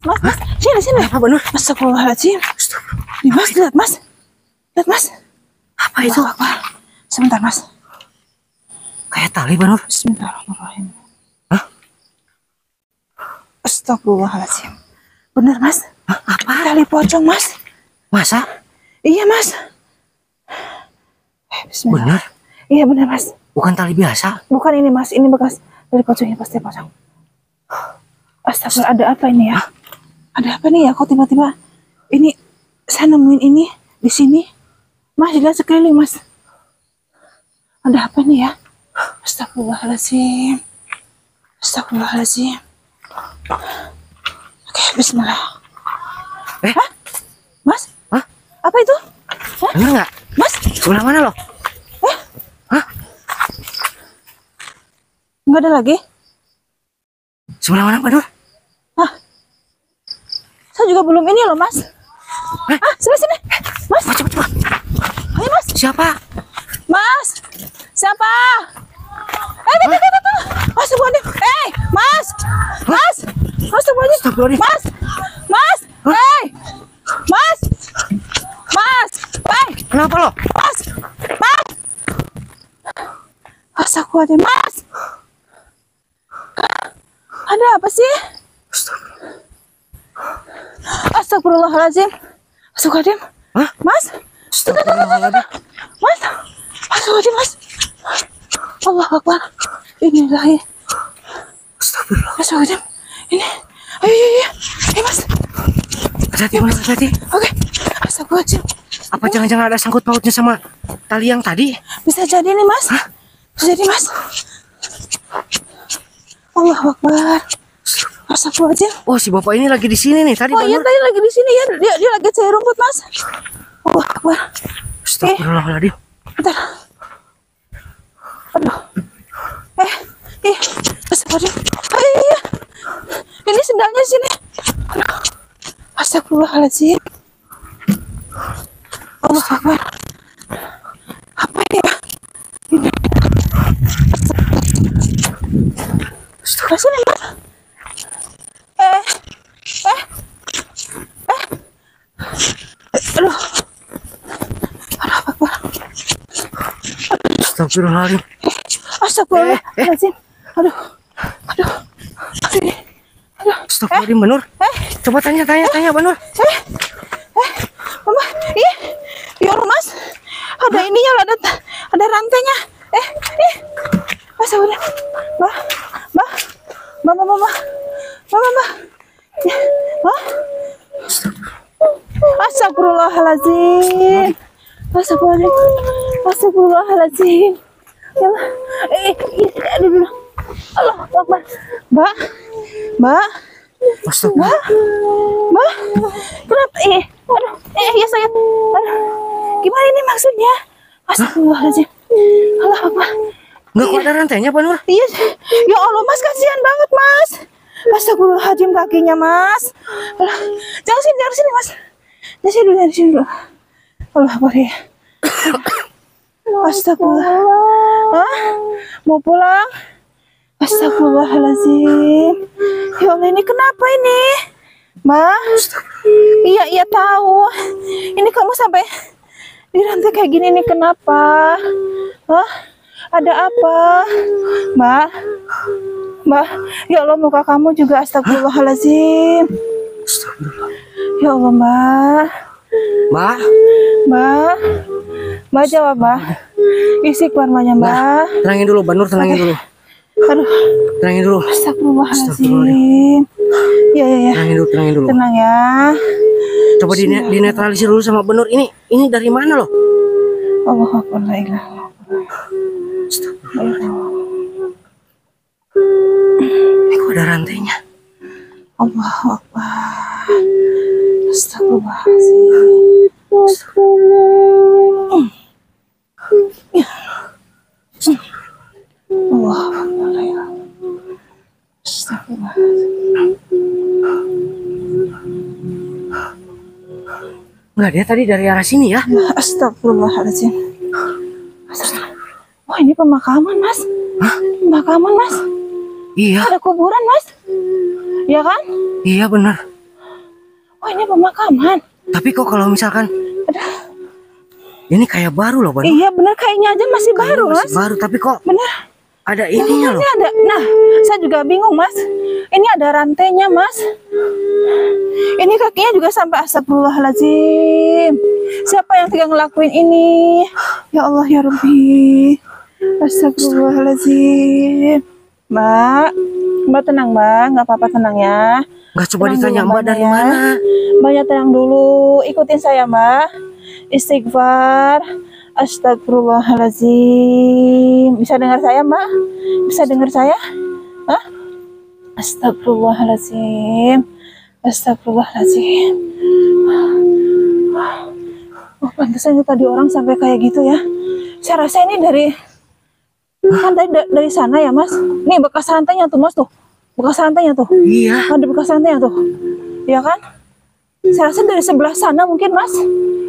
Mas, sini. Apa bener? Astagfirullahaladzim. Nih Mas, lihat Mas. Lihat Mas. Apa itu? Sebentar Mas. Kayak tali bener. Bismillahirrahmanirrahim. Hah? Astagfirullahaladzim. Bener Mas. Hah? Apa? Tali pocong Mas. Masa? Iya Mas. Bismillah. Bener? Iya bener Mas. Bukan tali biasa? Bukan ini Mas, ini bekas tali pocongnya, pasti pocong. Astagfirullah, ada apa ini ya? Hah? Ada apa nih ya? Kok tiba-tiba ini saya nemuin ini di sini. Mas, lihat sekeliling Mas. Ada apa nih ya? Astagfirullahaladzim. Astagfirullahaladzim. Oke, bismillah. Hah? Mas? Hah? Apa itu? Hah? Bener nggak? Mas? Sebelah mana loh? Hah? Nggak ada lagi? Sebelah mana bener? Hah? Saya juga belum ini loh Mas. Sebelah sini. Mas. Coba. Ayo Mas. Siapa? Mas. Siapa? Tuh. Mas, Astagfirullahaladzim. Mas. Mas. Astagfirullahaladzim. Mas. Mas. Mas. Mas. Kenapa lo? Mas. Astagfirullahaladzim. Mas. Ada apa sih? Astagfirullahaladzim. Astagfirullahaladzim. Hah? Mas. Astagfirullahaladzim. Mas. Astagfirullahaladzim Mas. Allahu Akbar. Inilah. Astagfirullahaladzim. Ini. Ayo. Mas. Hati-hati, Mas, hati-hati. Oke. Astagfirullahaladzim. Apa jangan-jangan ada sangkut pautnya sama tali yang tadi? Bisa jadi nih Mas. Bisa jadi Mas. Allahu Akbar. Astagfirullahaladzim. Oh, si bapak ini lagi di sini nih tadi. Oh iya, tadi lagi di sini ya. Dia lagi cari rumput Mas. Allahu Akbar. Astagfirullahaladzim. Bentar. Aduh. Astagfirullahaladzim. Iya. Ini sendalnya sini. Aduh. Astagfirullahaladzim. Allahu Akbar. Apa ya? Sebelah sini Mas. Aduh. Akbar. Astagfirullahaladzim. Astagfirullahaladzim. Aduh. Astagfirullahaladzim, Banur. Coba tanya Banur. Mama, ya Allah Mas. Ada ininya loh, ada rantainya. Astagfirullah. Astagfirullahaladzim. Astagfirullahaladzim. Ya Allah. Aduh. Allah Akbar. Mbak. Astagfirullah. Mbak. Kenapa? Aduh. Ya saya. Aduh. Gimana ini maksudnya? Astagfirullahaladzim. Allah Akbar. Nggak kok ada rantainya, Banur? Iya. Ya Allah Mas, kasihan banget Mas. Astagfirullahaladzim kakinya Mas. Alah, jangan sini Mas. Dari sini dulu. Allah Akbar ya. Astagfirullah. Mau pulang? Astagfirullahaladzim. Ya Allah, ini kenapa ini? Mas? Iya tahu. Ini kamu sampai dirantai kayak gini nih, kenapa? Ada apa? Mbak, ya Allah, muka kamu juga astagfirullahaladzim. Ya Allah, Mbak jawab, Mbak. Isi keluarnya, Mbak. Tenangin dulu, Banur, tenangin dulu. Aduh. Tenangin dulu. Astagfirullahaladzim. Ya. Tenangin dulu. Tenang ya. Coba dinetralisir dulu sama Banur. Ini dari mana loh? Allahu Akbar, la ilaha illallah. Kok ada rantainya? Allahu Akbar. Astagfirullahaladzim. Allahu Akbar, la ilaha illallah. Astagfirullahaladzim. Enggak, dia tadi dari arah sini ya. Astagfirullahaladzim. Wah, ini pemakaman Mas. Pemakaman Mas. Iya. Ada kuburan Mas. Iya kan? Iya benar. ini pemakaman. Tapi kok kalau misalkan ini kayak baru loh, Bang. Iya bener, kayaknya aja masih baru, Masih Mas. baru, tapi kok Bener. ada ininya loh. Ini ada. Nah, saya juga bingung, Mas. Ini ada rantainya, Mas. Ini kakinya juga sampai, astagfirullahaladzim. Siapa yang tega ngelakuin ini? Ya Allah ya Rabbi. Astagfirullahaladzim. Mbak, Mbak tenang, Mbak. Nggak apa-apa, tenang ya. Nggak, coba Tenang ditanya dulu, Mbak Mbaknya dari ya. mana? Mbaknya tenang dulu. Ikutin saya, Mbak. Istighfar. Astagfirullahaladzim. Bisa dengar saya, Mbak? Bisa dengar saya? Hah? Astagfirullahaladzim. Astagfirullahaladzim. Oh, pantesan itu tadi orang sampai kayak gitu ya. Saya rasa ini dari kan dari sana ya, Mas. Nih bekas rantainya tuh, Mas tuh. Bekas rantainya tuh. Iya. Ada bekas rantainya tuh. Iya kan? Saya rasa dari sebelah sana mungkin, Mas.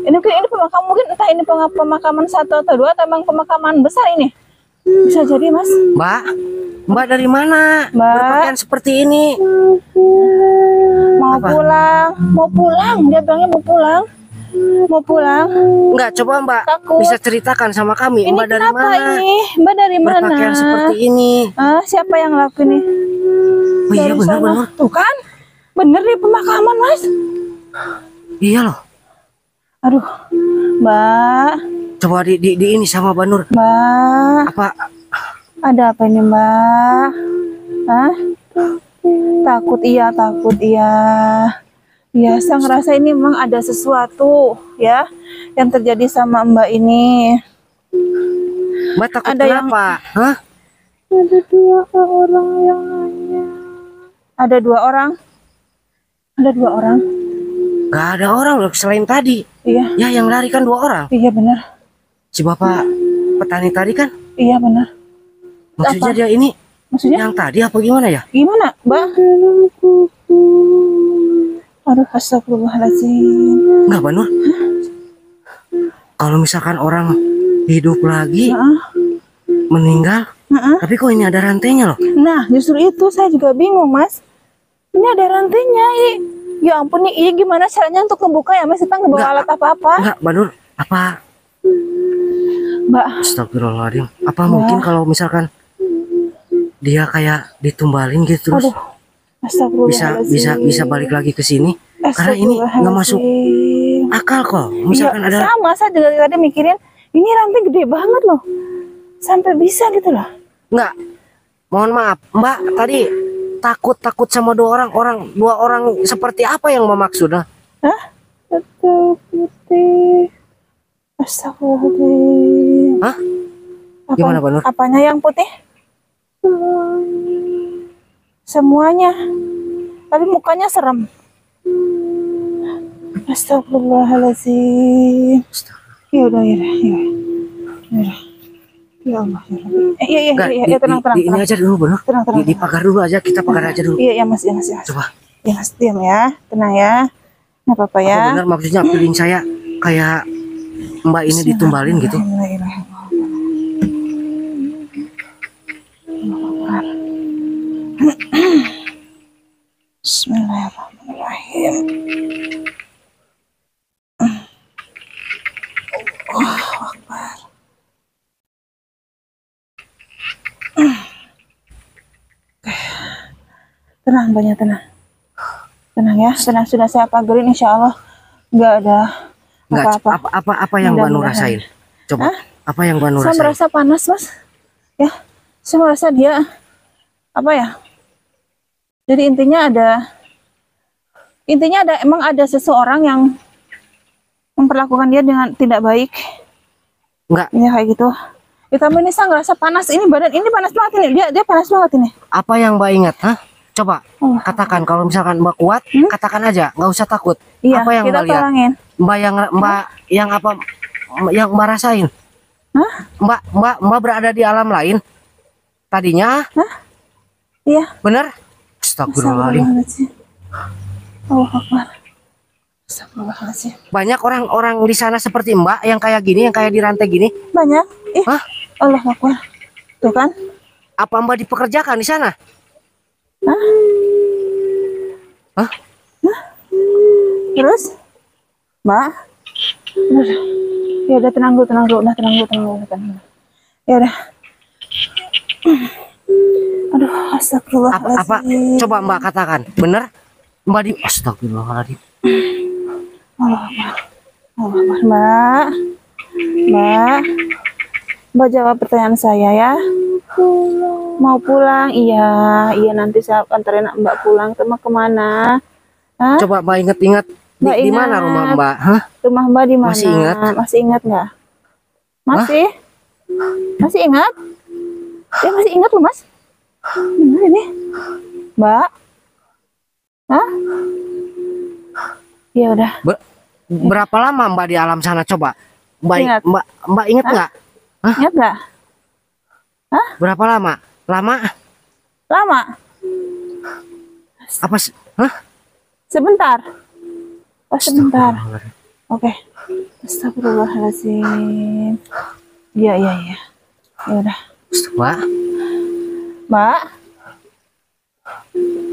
Ini pemakaman, mungkin entah ini pemakaman 1 atau 2 atau emang pemakaman besar ini. Bisa jadi, Mas. Mbak dari mana? Mbak. Berpakaian seperti ini. Mau Apa? pulang. Dia bilangnya mau pulang. Enggak, coba Mbak Takut. bisa ceritakan sama kami. Ini Mbak dari kenapa mana? ini? Mbak dari mana? Berpakaian seperti ini. Siapa yang ngelakuin ini? Oh iya, Dari benar. sana. Tuh kan? Bener di pemakaman, Mas. Iya loh. Aduh, Mbak. Coba di ini sama Mbak Nur. Mbak. Apa? Ada apa ini, Mbak? Hah? Takut iya. Ya, saya ngerasa ini memang ada sesuatu ya yang terjadi sama Mbak ini. Mbak takut Ada yang- kenapa? Hah? Ada 2 orang yang nanya. Ada 2 orang? Ada 2 orang? Gak ada orang loh selain tadi. Iya, Ya yang lari kan 2 orang. iya benar. Si bapak petani tadi kan. Iya benar. Maksudnya Apa? dia ini Maksudnya yang tadi apa gimana ya? gimana, Mbak? Aduh, astagfirullahaladzim. Enggak, Mbak Nur. Kalau misalkan orang hidup lagi, Heeh, meninggal, heeh. tapi kok ini ada rantainya loh. Nah, justru itu saya juga bingung, Mas. Ini ada rantainya, ya ampun nih, ini gimana caranya untuk ngebuka ya, Mas? Kita nggak bawa Nggak. alat apa-apa, Enggak, Mbak Nur. Apa? Mbak. Astagfirullahaladzim. Apa mungkin kalau misalkan dia kayak ditumbalin gitu terus Aduh, astagfirullahaladzim. bisa balik lagi ke sini? Karena ini nggak masuk akal kok. Misalkan Iya, ada sama, saya juga tadi mikirin, ini rantai gede banget loh. Sampai bisa gitu loh. enggak. Mohon maaf, Mbak tadi takut sama 2 orang 2 orang seperti apa yang memaksudnya? Hah? Betul putih. Astagfirullahaladzim. Hah? Gimana, Mbak Nur? Apanya yang putih? Semuanya. Tapi mukanya serem. Astagfirullahaladzim. Ya udah. Ya Allah, ya Rabbi. Enggak, Iya, tenang. ini aja dulu, Mbak Nur. Tenang. Di pagar dulu aja, kita pagar aja dulu. Iya, Mas. Coba. Ya, Mas, diam ya. Tenang ya. Nggak apa-apa ya. Apa benar maksudnya feeling saya kayak Mbak ini ditumbalin gitu? Bismillahirrahmanirrahim. Allahu Akbar. Tenang, banyak tenang. Tenang ya, sudah saya pagerin, insya Allah nggak ada Enggak, apa-apa. apa yang Mbak Nur Mudah-mudahan. rasain? Coba. Apa yang Mbak Nur Saya rasain? merasa panas, Mas. Ya, saya merasa dia apa ya? Jadi intinya emang ada seseorang yang memperlakukan dia dengan tidak baik. Enggak. Ya kayak gitu. Ditambah ini saya ngerasa panas, ini badan ini panas banget ini. Dia panas banget ini. Apa yang Mbak ingat? Hah? Coba Oh. katakan kalau misalkan Mbak kuat, katakan aja, nggak usah takut. Iya, Apa yang kita Mbak lihat? tolongin. Mbak yang apa yang Mbak rasain? Hah? Mbak berada di alam lain tadinya, Iya. bener? Astagfirullahaladzim. Astagfirullahaladzim. Allahu Akbar. Astagfirullahaladzim. Banyak orang-orang di sana seperti Mbak yang kayak gini, yang kayak di rantai gini. Banyak. Hah? Allahu Akbar. Tuh kan? Apa Mbak dipekerjakan di sana? Hah? Hah? Terus, Mbak? Udah. Ya udah tenang dulu, tenang dulu, udah tenang dulu, tenang dulu, tenang dulu. Ya udah. Aduh, Apa astagfirullahaladzim. coba Mbak katakan, bener? Mbak di astagfirullahaladzim. Allah Akbar. Allah Akbar. Mbak. Mbak. Mbak jawab pertanyaan saya ya. Mau pulang? Iya, iya nanti saya anterin Mbak pulang. Kemana? Hah? Coba Mbak inget-inget Mbak di mana ingat. rumah Mbak? Hah? Rumah Mbak di mana? Masih ingat? Masih ingat nggak? Masih? Masih ingat? Ya masih ingat loh Mas. Bener ini, Mbak? Hah? Ya udah. Berapa lama Mbak di alam sana coba? Ingat. Mbak inget Hah? nggak? Ingat nggak? Berapa lama? Lama? Lama? Apa? Hah? Sebentar. Oh sebentar. Oke. Astagfirullahaladzim. Iya iya iya. Ya udah. Mbak? Mbak?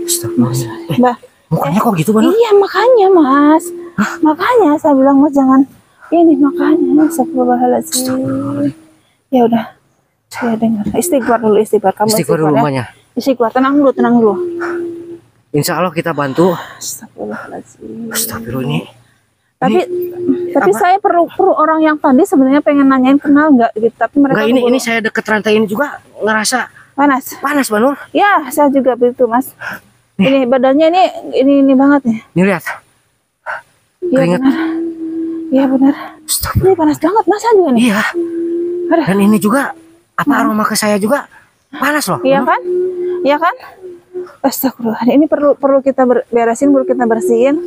Astagfirullahaladzim. Mbak? Mukanya kok gitu Bang? Iya makanya Mas. Makanya saya bilang Mas jangan ini makanya. Astagfirullahaladzim. Ya udah. Saya dengar. Istighfar dulu istighfar. Kamu Istighfar dulu ya. Mbaknya. Istighfar. Tenang dulu tenang dulu. Insya Allah kita bantu. Astagfirullahaladzim. Astagfirullah ini. Tapi apa? saya perlu orang yang tadi sebenarnya pengen nanyain kenal nggak gitu. Tapi mereka Enggak, ini keburu- saya deket rantai ini juga ngerasa panas. panas Mbak Nur. Ya, saya juga begitu, Mas. Ini badannya ini banget nih. Nih lihat. Iya Keringat. benar. Iya benar. Ini panas banget, Mas juga nih. Iya. Aduh. Dan ini juga apa aroma ke saya juga panas loh. Iya kan? Iya kan? Astagfirullah. Ini perlu kita beresin, perlu kita bersihin.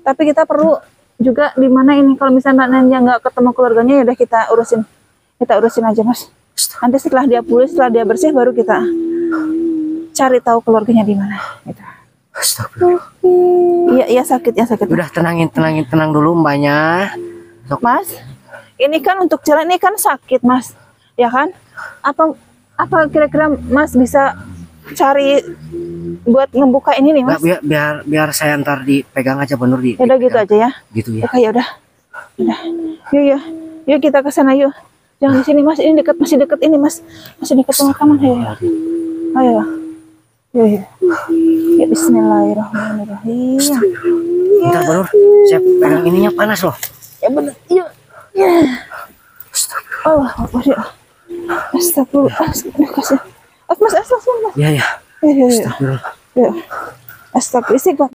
Tapi kita perlu juga di mana ini kalau misalnya Nanya nggak ketemu keluarganya ya udah kita urusin aja, Mas. Nanti setelah dia pulih, setelah dia bersih baru kita cari tahu keluarganya di mana gitu. Astagfirullah. Iya sakit ya sakit. Udah tenang dulu Mbaknya. Mas, ini kan untuk jalan ini kan sakit Mas, ya kan? Apa kira-kira Mas bisa cari buat ngebuka ini nih Mas? Nggak, biar saya ntar dipegang aja Mbak Nur di. Ya udah gitu aja ya. Gitu ya. Oke ya udah. Yuk kita ke sana yuk. Jangan di sini Mas, ini dekat masih dekat ini Mas, masih dekat pemakaman ya. Ayo. Yuk. Ya Bismillahirrahmanirrahim. Bentar Mbak Nur, saya pegang ininya panas loh. Ya benar. Yuk. Ya. Allah Akbar ya. Astagfirullah. Mas. Iya ya. Ya. Astagfirullah. Ya. Astagfirullah.